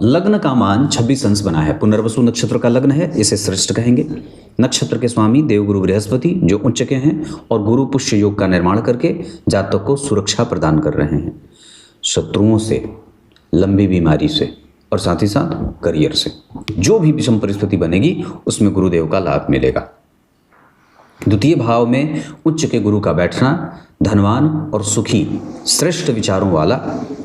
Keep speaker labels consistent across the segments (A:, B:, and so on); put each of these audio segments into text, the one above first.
A: लग्न का मान 26 अंश बना है। पुनर्वसु नक्षत्र का लग्न है, इसे श्रेष्ठ कहेंगे। नक्षत्र के स्वामी देवगुरु बृहस्पति जो उच्च के हैं और गुरु पुष्य योग का निर्माण करके जातक को सुरक्षा प्रदान कर रहे हैं शत्रुओं से, लंबी बीमारी से और साथ ही साथ करियर से। जो भी विषम परिस्थिति बनेगी उसमें गुरुदेव का लाभ मिलेगा। द्वितीय भाव में उच्च के गुरु का बैठना धनवान और सुखी, श्रेष्ठ विचारों वाला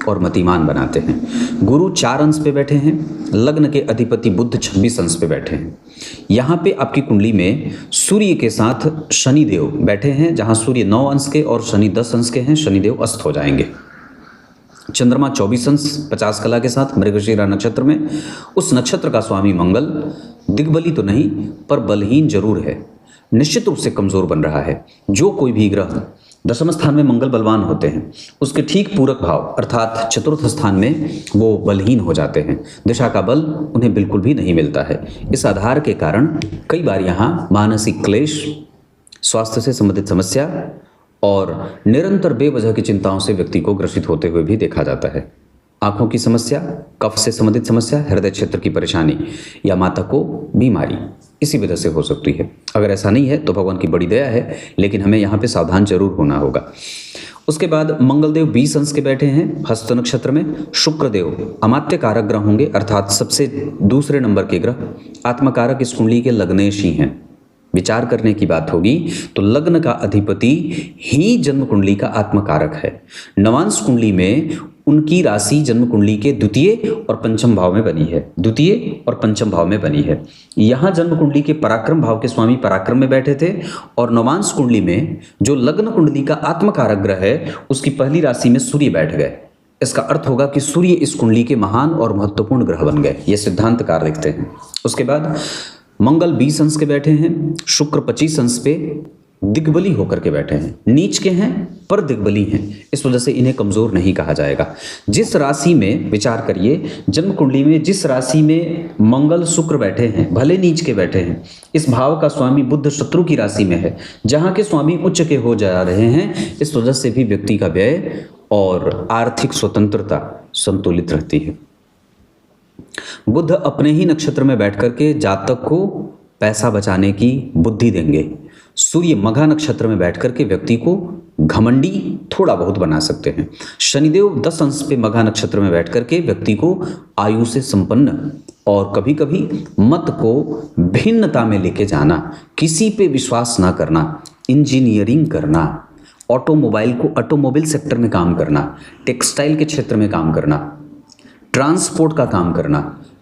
A: और मतिमान बनाते हैं। गुरु 4 अंश पे बैठे हैं। लग्न के अधिपति बुध 26 अंश पे बैठे हैं। यहाँ पे आपकी कुंडली में सूर्य के साथ शनिदेव बैठे हैं, जहाँ सूर्य 9 अंश के और शनि 10 अंश के हैं। शनिदेव अस्त हो जाएंगे। चंद्रमा 24 अंश 50 कला के साथ मृगशीरा नक्षत्र में। उस नक्षत्र का स्वामी मंगल दिग्बली तो नहीं पर बलहीन जरूर है, निश्चित रूप से कमजोर बन रहा है। जो कोई भी ग्रह दशम स्थान में मंगल बलवान होते हैं, उसके ठीक पूरक भाव अर्थात चतुर्थ स्थान में वो बलहीन हो जाते हैं। दिशा का बल उन्हें बिल्कुल भी नहीं मिलता है। इस आधार के कारण कई बार यहाँ मानसिक क्लेश, स्वास्थ्य से संबंधित समस्या और निरंतर बेवजह की चिंताओं से व्यक्ति को ग्रसित होते हुए भी देखा जाता है। आंखों की समस्या, कफ से संबंधित समस्या, हृदय क्षेत्र की परेशानी या माता को बीमारी इसी वजह से हो सकती है। अगर ऐसा नहीं है तो भगवान की बड़ी दया है, लेकिन हमें यहाँ पे सावधान जरूर होना होगा। उसके बाद मंगलदेव 20 अंश के बैठे हैं हस्त नक्षत्र में। शुक्रदेव अमात्य कारक ग्रह होंगे, अर्थात सबसे दूसरे नंबर के ग्रह। आत्मकारक इस कुंडली के लग्नेश ही हैं। विचार करने की बात होगी तो लग्न का अधिपति ही जन्म कुंडली का आत्मकारक है। नवांश कुंडली में उनकी राशि जन्म कुंडली के द्वितीय और पंचम भाव में बनी है। द्वितीय और पंचम भाव में बनी है। यहाँ जन्म कुंडली के पराक्रम भाव के स्वामी पराक्रम में बैठे थे और नवांश कुंडली में जो लग्न कुंडली का आत्मकारक ग्रह है उसकी पहली राशि में सूर्य बैठ गए। इसका अर्थ होगा कि सूर्य इस कुंडली के महान और महत्वपूर्ण ग्रह बन गए। ये सिद्धांतकार लिखते हैं। उसके बाद मंगल 20 अंश के बैठे हैं। शुक्र 25 अंश पे दिग्बली होकर के बैठे हैं। नीच के हैं पर दिग्बली हैं, इस वजह से इन्हें कमजोर नहीं कहा जाएगा। जिस राशि में विचार करिए, जन्म कुंडली में जिस राशि में मंगल शुक्र बैठे हैं, भले नीच के बैठे हैं, इस भाव का स्वामी बुध शत्रु की राशि में है, जहां के स्वामी उच्च के हो जा रहे हैं। इस वजह से भी व्यक्ति का व्यय और आर्थिक स्वतंत्रता संतुलित रहती है। बुध अपने ही नक्षत्र में बैठ करके जातक को पैसा बचाने की बुद्धि देंगे। सूर्य मघा नक्षत्र में बैठ करके व्यक्ति को घमंडी थोड़ा बहुत बना सकते हैं। शनिदेव 10 अंश पे मघा नक्षत्र में बैठ करके व्यक्ति को आयु से संपन्न और कभी कभी मत को भिन्नता में लेके जाना, किसी पे विश्वास ना करना, इंजीनियरिंग करना, ऑटोमोबाइल सेक्टर में काम करना, टेक्सटाइल के क्षेत्र में काम करना, ट्रांसपोर्ट का काम करना,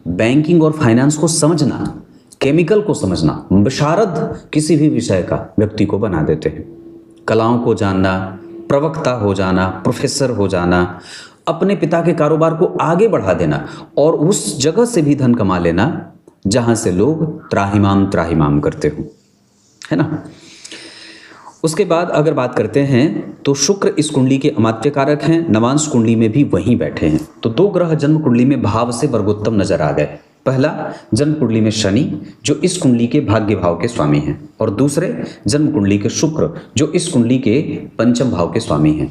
A: बैंकिंग और फाइनेंस को समझना, केमिकल को समझना, विशारद किसी भी विषय का व्यक्ति को बना देते हैं। कलाओं को जानना, प्रवक्ता हो जाना, प्रोफेसर हो जाना, अपने पिता के कारोबार को आगे बढ़ा देना और उस जगह से भी धन कमा लेना जहां से लोग त्राहिमाम त्राहिमाम करते हो, है ना। उसके बाद अगर बात करते हैं तो शुक्र इस कुंडली के अमात्य कारक हैं। नवांश कुंडली में भी वहीं बैठे हैं। तो 2 ग्रह जन्म कुंडली में भाव से वर्गोत्तम नजर आ गए। पहला जन्म कुंडली में शनि जो इस कुंडली के भाग्य भाव के स्वामी हैं, और दूसरे जन्म कुंडली के शुक्र जो इस कुंडली के पंचम भाव के स्वामी हैं।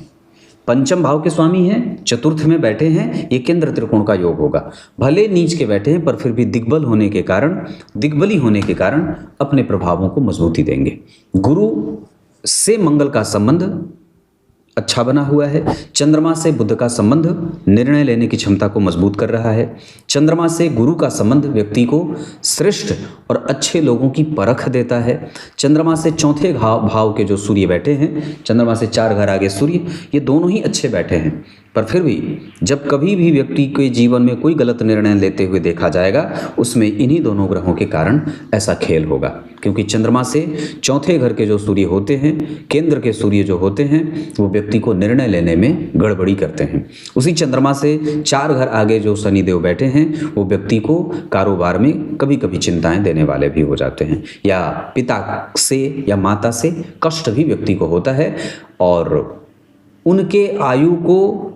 A: पंचम भाव के स्वामी हैं, चतुर्थ में बैठे हैं, ये केंद्र त्रिकोण का योग होगा। भले नीच के बैठे हैं पर फिर भी दिग्बली होने के कारण अपने प्रभावों को मजबूती देंगे। गुरु से मंगल का संबंध अच्छा बना हुआ है। चंद्रमा से बुध का संबंध निर्णय लेने की क्षमता को मजबूत कर रहा है। चंद्रमा से गुरु का संबंध व्यक्ति को श्रेष्ठ और अच्छे लोगों की परख देता है। चंद्रमा से चौथे भाव के जो सूर्य बैठे हैं, चंद्रमा से 4 घर आगे सूर्य, ये दोनों ही अच्छे बैठे हैं। पर फिर भी जब कभी भी व्यक्ति के जीवन में कोई गलत निर्णय लेते हुए देखा जाएगा, उसमें इन्हीं दोनों ग्रहों के कारण ऐसा खेल होगा। क्योंकि चंद्रमा से चौथे घर के जो सूर्य होते हैं, केंद्र के सूर्य जो होते हैं, वो व्यक्ति को निर्णय लेने में गड़बड़ी करते हैं। उसी चंद्रमा से 4 घर आगे जो शनिदेव बैठे हैं, वो व्यक्ति को कारोबार में कभी कभी चिंताएं देने वाले भी हो जाते हैं, या पिता से या माता से कष्ट भी व्यक्ति को होता है और उनके आयु को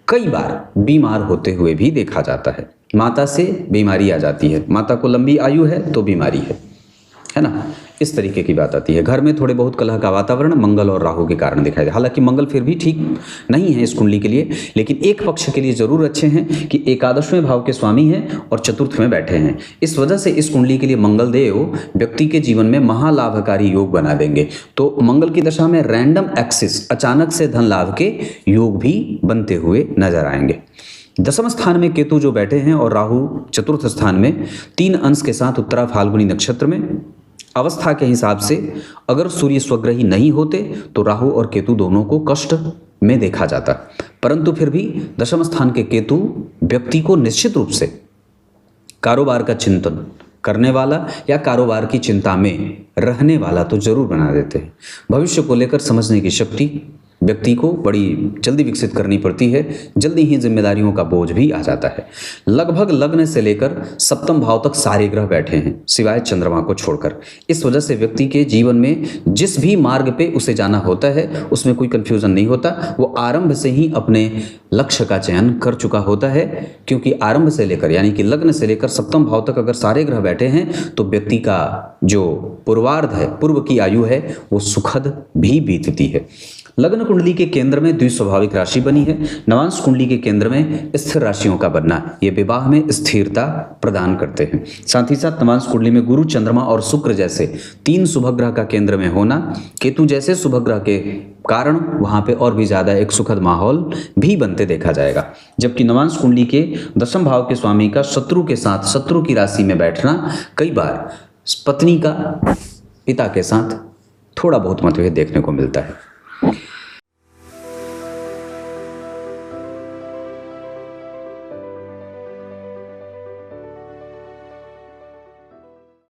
A: कई बार बीमार होते हुए भी देखा जाता है। माता से बीमारी आ जाती है, माता को लंबी आयु है तो बीमारी है ना। इस तरीके की बात आती है। घर में थोड़े बहुत कलह का वातावरण मंगल और राहु के कारण दिखाई दे। हालांकि मंगल फिर भी ठीक नहीं है इस कुंडली के लिए, लेकिन एक पक्ष के लिए जरूर अच्छे हैं कि एकादशवें भाव के स्वामी हैं और चतुर्थ में बैठे हैं। इस वजह से इस कुंडली के लिए मंगल देव व्यक्ति के जीवन में महालाभकारी योग बना देंगे। तो मंगल की दशा में रैंडम एक्सिस, अचानक से धन लाभ के योग भी बनते हुए नजर आएंगे। दसम स्थान में केतु जो बैठे हैं और राहु चतुर्थ स्थान में 3 अंश के साथ उत्तरा फाल्गुनी नक्षत्र में। अवस्था के हिसाब से अगर सूर्य स्वग्रही नहीं होते तो राहु और केतु दोनों को कष्ट में देखा जाता, परंतु फिर भी दशम स्थान के केतु व्यक्ति को निश्चित रूप से कारोबार का चिंतन करने वाला या कारोबार की चिंता में रहने वाला तो जरूर बना देते हैं। भविष्य को लेकर समझने की शक्ति व्यक्ति को बड़ी जल्दी विकसित करनी पड़ती है, जल्दी ही जिम्मेदारियों का बोझ भी आ जाता है। लगभग लग्न से लेकर सप्तम भाव तक सारे ग्रह बैठे हैं सिवाय चंद्रमा को छोड़कर। इस वजह से व्यक्ति के जीवन में जिस भी मार्ग पे उसे जाना होता है उसमें कोई कंफ्यूजन नहीं होता। वो आरंभ से ही अपने लक्ष्य का चयन कर चुका होता है, क्योंकि आरंभ से लेकर यानी कि लग्न से लेकर सप्तम भाव तक अगर सारे ग्रह बैठे हैं तो व्यक्ति का जो पूर्वार्ध है, पूर्व की आयु है, वो सुखद भी बीतती है। लग्न कुंडली के केंद्र में द्विस्वाभाविक राशि बनी है। नवांश कुंडली के केंद्र में स्थिर राशियों का बनना ये विवाह में स्थिरता प्रदान करते हैं। साथ ही साथ नवांश कुंडली में गुरु, चंद्रमा और शुक्र जैसे 3 शुभ ग्रह का केंद्र में होना, केतु जैसे शुभ ग्रह के कारण वहां पे और भी ज्यादा एक सुखद माहौल भी बनते देखा जाएगा। जबकि नवांश कुंडली के दशम भाव के स्वामी का शत्रु के साथ शत्रु की राशि में बैठना कई बार पत्नी का पिता के साथ थोड़ा बहुत मतभेद देखने को मिलता है।